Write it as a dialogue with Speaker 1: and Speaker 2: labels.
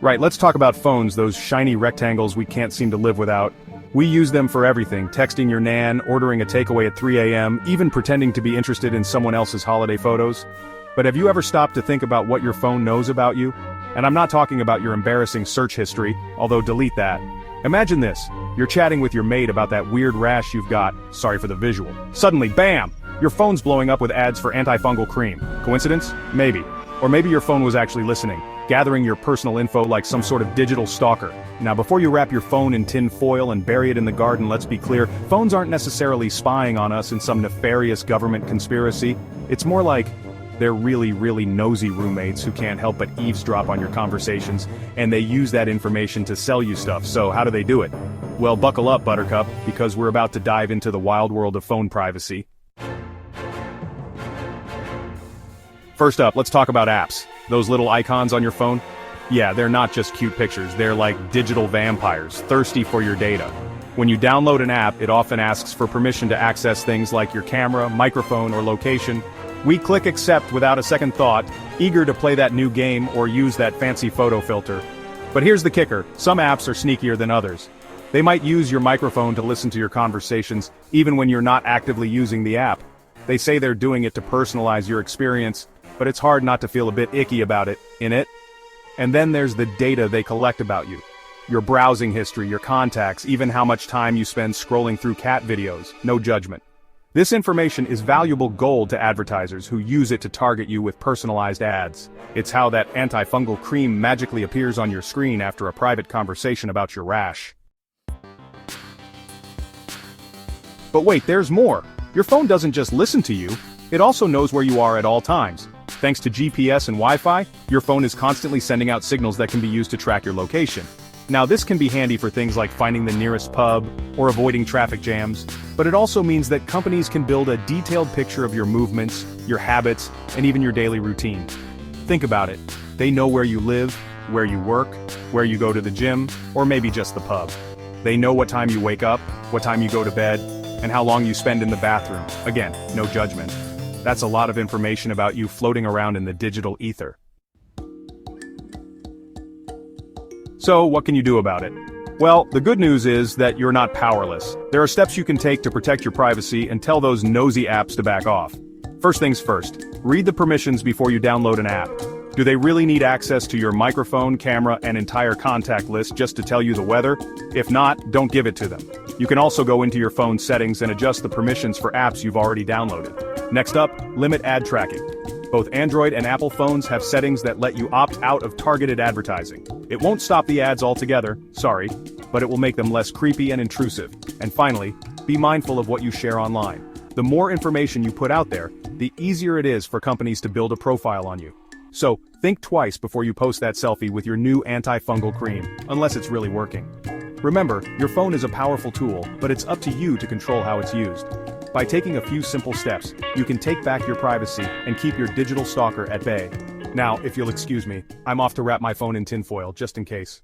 Speaker 1: Right, let's talk about phones, those shiny rectangles we can't seem to live without. We use them for everything, texting your nan, ordering a takeaway at 3 a.m., even pretending to be interested in someone else's holiday photos. But have you ever stopped to think about what your phone knows about you? And I'm not talking about your embarrassing search history, although delete that. Imagine this, you're chatting with your mate about that weird rash you've got, sorry for the visual. Suddenly, bam! Your phone's blowing up with ads for antifungal cream. Coincidence? Maybe. Or maybe your phone was actually listening, gathering your personal info like some sort of digital stalker. Now before you wrap your phone in tin foil and bury it in the garden, let's be clear, phones aren't necessarily spying on us in some nefarious government conspiracy. It's more like they're really nosy roommates who can't help but eavesdrop on your conversations, and they use that information to sell you stuff. So how do they do it? Well, buckle up, Buttercup, because we're about to dive into the wild world of phone privacy. First up, let's talk about apps. Those little icons on your phone? Yeah, they're not just cute pictures, they're like digital vampires, thirsty for your data. When you download an app, it often asks for permission to access things like your camera, microphone, or location. We click accept without a second thought, eager to play that new game or use that fancy photo filter. But here's the kicker, some apps are sneakier than others. They might use your microphone to listen to your conversations, even when you're not actively using the app. They say they're doing it to personalize your experience, but it's hard not to feel a bit icky about it, innit? And then there's the data they collect about you. Your browsing history, your contacts, even how much time you spend scrolling through cat videos, no judgment. This information is valuable gold to advertisers who use it to target you with personalized ads. It's how that antifungal cream magically appears on your screen after a private conversation about your rash. But wait, there's more. Your phone doesn't just listen to you, it also knows where you are at all times. Thanks to GPS and Wi-Fi, your phone is constantly sending out signals that can be used to track your location. Now this can be handy for things like finding the nearest pub, or avoiding traffic jams, but it also means that companies can build a detailed picture of your movements, your habits, and even your daily routine. Think about it. They know where you live, where you work, where you go to the gym, or maybe just the pub. They know what time you wake up, what time you go to bed, and how long you spend in the bathroom. Again, no judgment. That's a lot of information about you floating around in the digital ether. So, what can you do about it? Well, the good news is that you're not powerless. There are steps you can take to protect your privacy and tell those nosy apps to back off. First things first, read the permissions before you download an app. Do they really need access to your microphone, camera, and entire contact list just to tell you the weather? If not, don't give it to them. You can also go into your phone settings and adjust the permissions for apps you've already downloaded. Next up, limit ad tracking. Both Android and Apple phones have settings that let you opt out of targeted advertising. It won't stop the ads altogether, sorry, but it will make them less creepy and intrusive. And finally, be mindful of what you share online. The more information you put out there, the easier it is for companies to build a profile on you. So, think twice before you post that selfie with your new antifungal cream, unless it's really working. Remember, your phone is a powerful tool, but it's up to you to control how it's used. By taking a few simple steps, you can take back your privacy and keep your digital stalker at bay. Now, if you'll excuse me, I'm off to wrap my phone in tinfoil, just in case.